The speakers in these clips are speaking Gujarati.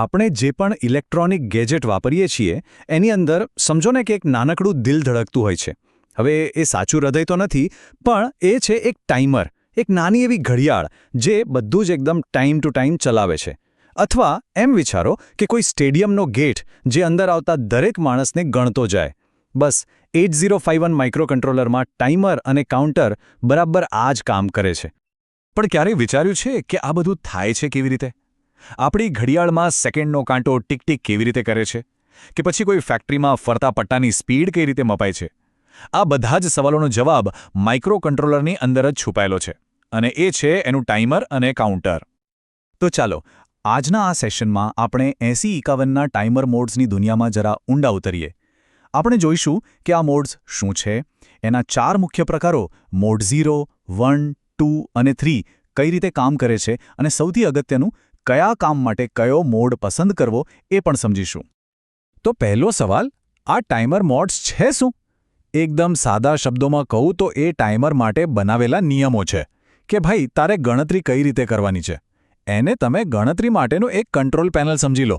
આપણે જે પણ ઇલેક્ટ્રોનિક ગેજેટ વાપરીએ છીએ એની અંદર સમજો ને કે એક નાનકડું દિલ ધડકતું હોય છે. હવે એ સાચું હૃદય તો નથી, પણ એ છે એક ટાઈમર, એક નાની એવી ઘડિયાળ જે બધું જ એકદમ ટાઈમ ટુ ટાઈમ ચલાવે છે. અથવા એમ વિચારો કે કોઈ સ્ટેડિયમનો ગેટ જે અંદર આવતા દરેક માણસને ગણતો જાય. બસ 8051 માઇક્રોકન્ટ્રોલરમાં ટાઈમર અને કાઉન્ટર બરાબર આ જ કામ કરે છે. પણ ક્યારેય વિચાર્યું છે કે આ બધું થાય છે કેવી રીતે? આપણી ઘડિયાળમાં સેકન્ડનો કાંટો ટીક ટીક કેવી રીતે કરે છે? કે પછી કોઈ ફેક્ટરીમાં ફરતા પટ્ટાની સ્પીડ કઈ રીતે મપાય છે? આ બધા જ સવાલોનો જવાબ માઇક્રોકન્ટ્રોલરની અંદર જ છુપાયેલો છે, અને એ છે એનું ટાઈમર અને કાઉન્ટર. તો ચાલો આજના આ સેશનમાં આપણે 8051ના ટાઈમર મોડ્સની દુનિયામાં જરા ઊંડા ઉતરીએ. આપણે જોઈશું કે આ મોડ્સ શું છે, એના 4 મુખ્ય પ્રકારો મોડ 0, 1, 2 અને 3 કઈ રીતે કામ કરે છે, અને સૌથી અગત્યનું કયા કામ માટે કયો મોડ પસંદ કરવો એ પણ સમજીશું. તો પહેલો સવાલ, આ ટાઈમર મોડ્સ છે શું? એકદમ સાદા શબ્દોમાં કહું તો એ ટાઈમર માટે બનાવેલા નિયમો છે કે ભાઈ તારે ગણતરી કઈ રીતે કરવાની છે. એને તમે ગણતરી માટેનું એક કંટ્રોલ પેનલ સમજી લો.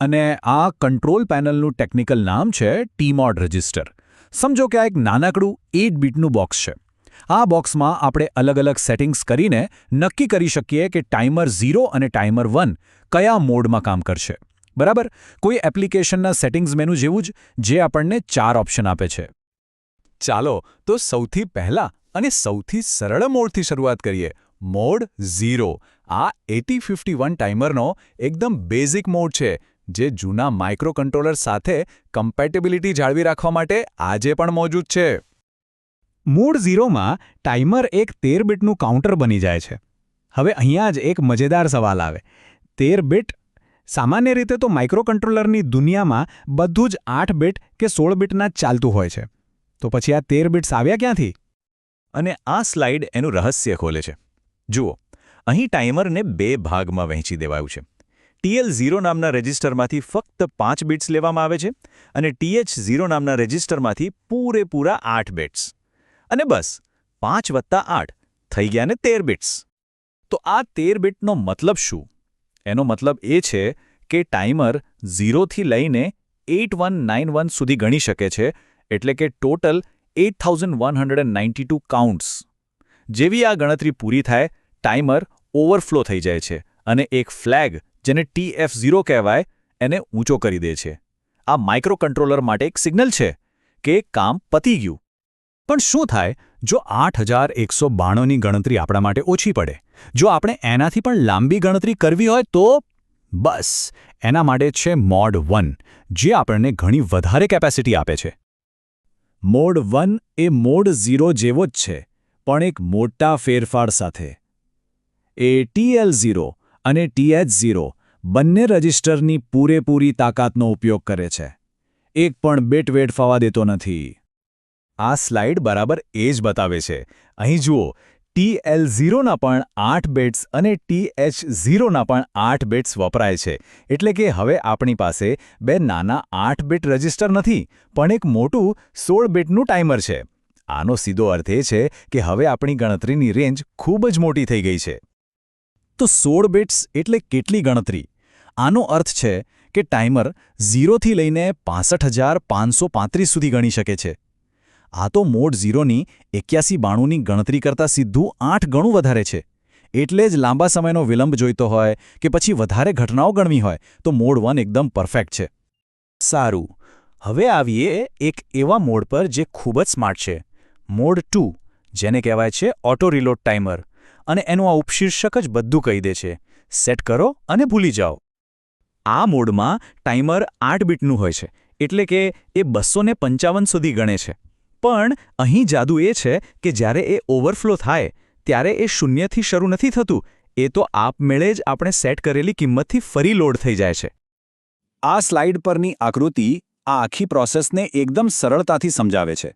અને આ કંટ્રોલ પેનલનું ટેકનિકલ નામ છે ટીમોડ રજિસ્ટર. સમજો કે આ એક નાનકડું 8 બીટનું બોક્સ છે. આ બોક્સમાં આપણે અલગ અલગ સેટિંગ્સ કરીને નક્કી કરી શકીએ કે ટાઈમર 0 અને ટાઈમર 1 કયા મોડમાં કામ કરશે. બરાબર, કોઈ એપ્લિકેશનના સેટિંગ્સ મેનુ જેવું જ, જે આપણને 4 ઓપ્શન આપે છે. ચાલો તો સૌથી પહેલા અને સૌથી સરળ મોડથી શરૂઆત કરીએ. મોડ 0. આ 8051 ટાઈમરનો એકદમ બેઝિક મોડ છે, જે જૂના માઇક્રોકન્ટ્રોલર સાથે કમ્પેટેબિલિટી જાળવી રાખવા માટે આજે પણ મોજૂદ છે. મોડ 0માં ટાઈમર એક 13 બીટનું કાઉન્ટર બની જાય છે. હવે અહીંયા જ એક મજેદાર સવાલ આવે. 13 બીટ? સામાન્ય રીતે તો માઇક્રોકન્ટ્રોલરની દુનિયામાં બધું જ 8 બીટ કે 16 બીટના જ ચાલતું હોય છે. તો પછી આ 13 બીટ્સ આવ્યા ક્યાંથી? અને આ સ્લાઇડ એનું રહસ્ય ખોલે છે. જુઓ, અહીં ટાઈમરને 2 ભાગમાં વહેંચી દેવાયું છે. TL0 નામના રજિસ્ટરમાંથી ફક્ત 5 બિટ્સ લેવામાં આવે છે, અને TH0 નામના રજિસ્ટરમાંથી પૂરેપૂરા 8 બિટ્સ. અને બસ 5 વત્તા 8 થઈ ગયા ને 13 બિટ્સ. તો આ 13 બીટનો મતલબ શું? એનો મતલબ એ છે કે ટાઈમર 0થી લઈને 8191 સુધી ગણી શકે છે, એટલે કે ટોટલ 8192 કાઉન્ટ્સ. જેવી આ ગણતરી પૂરી થાય, ટાઈમર ઓવરફ્લો થઈ જાય છે અને એક ફ્લેગ, જેને TF0 કહેવાય, એને ઊંચો કરી દે છે. આ માઇક્રોકન્ટ્રોલર માટે એક સિગ્નલ છે કે કામ પતી ગયું. પણ શું થાય જો 8192ની ગણતરી આપણા માટે ઓછી પડે? જો આપણે એનાથી પણ લાંબી ગણતરી કરવી હોય તો? બસ એના માટે છે મોડ 1, જે આપણને ઘણી વધારે કેપેસિટી આપે છે. મોડ 1 એ મોડ 0 જેવો જ છે, પણ એક મોટા ફેરફાર સાથે. એ TL0 અને TH0 બંને રજિસ્ટરની પૂરેપૂરી તાકાતનો ઉપયોગ કરે છે. એક પણ બીટ વેડફાવા દેતો નથી. આ સ્લાઇડ બરાબર એ જ બતાવે છે. અહીં જુઓ, TL0ના પણ 8 બિટ્સ અને TH0ના પણ 8 બિટ્સ વપરાય છે. એટલે કે હવે આપણી પાસે 2 નાના 8 બીટ રજિસ્ટર નથી, પણ એક મોટું 16 બીટનું ટાઈમર છે. આનો સીધો અર્થ એ છે કે હવે આપણી ગણતરીની રેન્જ ખૂબ જ મોટી થઈ ગઈ છે. તો 16 બિટ્સ એટલે કેટલી ગણતરી? આનો અર્થ છે કે ટાઈમર 0થી લઈને 65535 સુધી ગણી શકે છે. આ તો મોડ 0ની 8192ની ગણતરી કરતાં સીધું 8 ગણું વધારે છે. એટલે જ લાંબા સમયનો વિલંબ જોઈતો હોય કે પછી વધારે ઘટનાઓ ગણવી હોય તો મોડ 1 એકદમ પરફેક્ટ છે. સારું, હવે આવીએ એક એવા મોડ પર જે ખૂબ જ સ્માર્ટ છે. મોડ 2, જેને કહેવાય છે ઓટો રિલોડ ટાઈમર. અને એનું આ ઉપશીર્ષક જ બધું કહી દે છે. સેટ કરો અને ભૂલી જાઓ. આ મોડમાં ટાઈમર 8 બીટનું હોય છે, એટલે કે એ 255 સુધી ગણે છે. પણ અહીં જાદુ એ છે કે જ્યારે એ ઓવરફ્લો થાય ત્યારે એ શૂન્યથી શરૂ નથી થતું. એ તો આપમેળે જ આપણે સેટ કરેલી કિંમતથી ફરી લોડ થઈ જાય છે. આ સ્લાઇડ પરની આકૃતિ આ આખી પ્રોસેસને એકદમ સરળતાથી સમજાવે છે.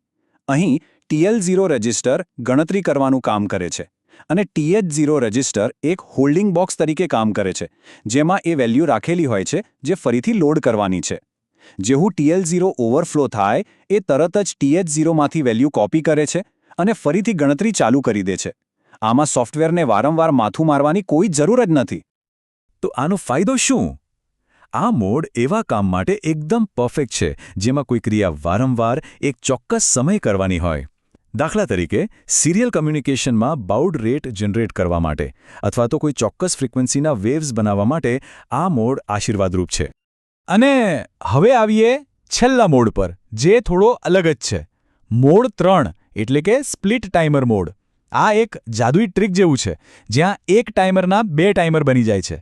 અહીં TL0 રજિસ્ટર ગણતરી કરવાનું કામ કરે છે, અને TH0 રજિસ્ટર એક હોલ્ડિંગ બોક્સ તરીકે કામ કરે છે, જેમાં એ વેલ્યુ રાખેલી હોય છે જે ફરીથી લોડ કરવાની છે. જેવું TL0 ઓવરફ્લો થાય, એ તરત જ TH0માંથી વેલ્યુ કોપી કરે છે અને ફરીથી ગણતરી ચાલુ કરી દે છે. આમાં સોફ્ટવેરને વારંવાર માથું મારવાની કોઈ જરૂર જ નથી. તો આનો ફાયદો શું? આ મોડ એવા કામ માટે એકદમ પરફેક્ટ છે જેમાં કોઈ ક્રિયા વારંવાર એક ચોક્કસ સમય કરવાની હોય. દાખલા તરીકે સિરિયલ કમ્યુનિકેશનમાં બાઉડ રેટ જનરેટ કરવા માટે અથવા તો કોઈ ચોક્કસ ફ્રીક્વન્સીના વેવ્સ બનાવવા માટે આ મોડ આશીર્વાદરૂપ છે. અને હવે આવીએ છેલ્લા મોડ પર, જે થોડો અલગ જ છે. મોડ 3 એટલે કે સ્પ્લિટ ટાઈમર મોડ. આ એક જાદુઈ ટ્રીક જેવું છે, જ્યાં એક ટાઈમરના 2 ટાઈમર બની જાય છે.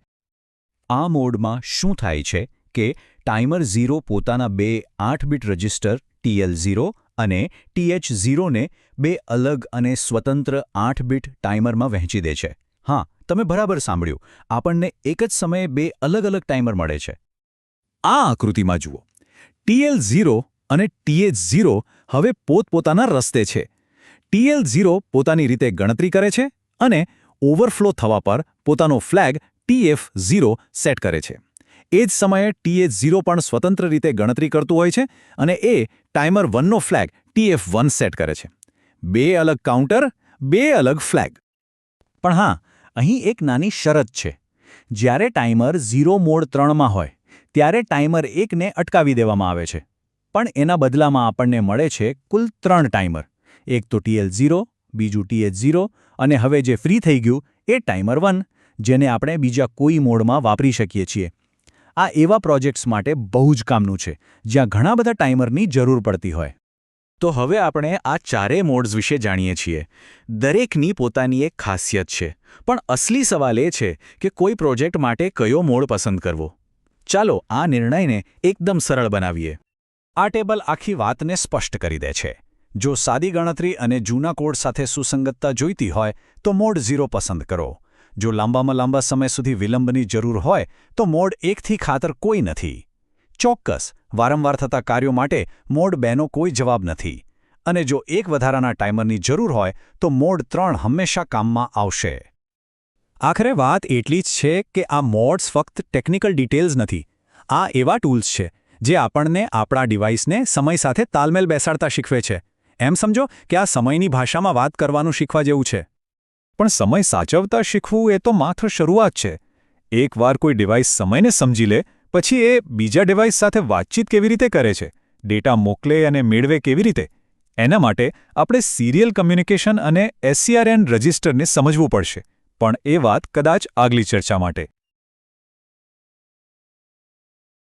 આ મોડમાં શું થાય છે કે ટાઈમર 0 પોતાના 2 8-બીટ રજિસ્ટર TL0 અને TH0 ને 2 અલગ અને સ્વતંત્ર 8-બીટ ટાઈમરમાં વહેંચી દે છે. હા, તમે બરાબર સાંભળ્યું. આપણને એક જ સમયે 2 અલગ-અલગ ટાઈમર મળે છે. આ આકૃતિમાં જુઓ. TL0 અને TH0 હવે પોતપોતાના રસ્તે છે. TL0 પોતાની રીતે ગણતરી કરે છે અને ઓવરફ્લો થવા પર પોતાનો ફ્લેગ TF0 સેટ કરે છે. એ જ સમયે TH0 પણ સ્વતંત્ર રીતે ગણતરી કરતું હોય છે અને એ ટાઈમર 1નો ફ્લેગ TF1 સેટ કરે છે. 2 અલગ કાઉન્ટર, 2 અલગ ફ્લેગ. પણ હા, અહીં એક નાની શરત છે. જ્યારે ટાઈમર 0 મોડ 3માં હોય ત્યારે ટાઈમર 1ને અટકાવી દેવામાં આવે છે. પણ એના બદલામાં આપણને મળે છે કુલ 3 ટાઈમર. એક તો TL0, બીજું TH0 અને હવે જે ફ્રી થઈ ગયું એ ટાઈમર 1, જેને આપણે બીજા કોઈ મોડમાં વાપરી શકીએ છીએ. આ એવા પ્રોજેક્ટ્સ માટે બહુ જ કામનું છે, જ્યાં ઘણા બધા ટાઈમરની જરૂર પડતી હોય. તો હવે આપણે આ 4 મોડ્સ વિશે જાણીએ છીએ. દરેકની પોતાની એક ખાસિયત છે, પણ અસલી સવાલ એ છે કે કોઈ પ્રોજેક્ટ માટે કયો મોડ પસંદ કરવો. ચાલો આ નિર્ણયને એકદમ સરળ બનાવીએ. આ ટેબલ આખી વાતને સ્પષ્ટ કરી દે છે. જો સાદી ગણતરી અને જૂના કોડ સાથે સુસંગતતા જોઈતી હોય તો મોડ 0 પસંદ કરો. જો લાંબામાં લાંબા સમય સુધી વિલંબની જરૂર હોય તો મોડ 1થી ખાતર કોઈ નથી. ચોક્કસ વારંવાર થતા કાર્યો માટે મોડ 2નો કોઈ જવાબ નથી. અને જો એક વધારાના ટાઈમરની જરૂર હોય તો મોડ 3 હંમેશા કામમાં આવશે. આખરે વાત એટલી જ છે કે આ મોડ્સ ફક્ત ટેકનિકલ ડિટેલ્સ નથી. આ એવા ટૂલ્સ છે જે આપણને આપણા ડિવાઇસને સમય સાથે તાલમેલ બેસાડતા શીખવે છે. એમ સમજો કે આ સમયની ભાષામાં વાત કરવાનું શીખવા જેવું છે. પણ સમય સાચવતા શીખવું એ તો માત્ર શરૂઆત છે. એકવાર કોઈ ડિવાઇસ સમયને સમજી લે પછી એ બીજા ડિવાઇસ સાથે વાતચીત કેવી રીતે કરે છે, ડેટા મોકલે અને મેળવે કેવી રીતે, એના માટે આપણે સિરિયલ કમ્યુનિકેશન અને SCRN રજિસ્ટરને સમજવું પડશે. પણ એ વાત કદાચ આગલી ચર્ચા માટે.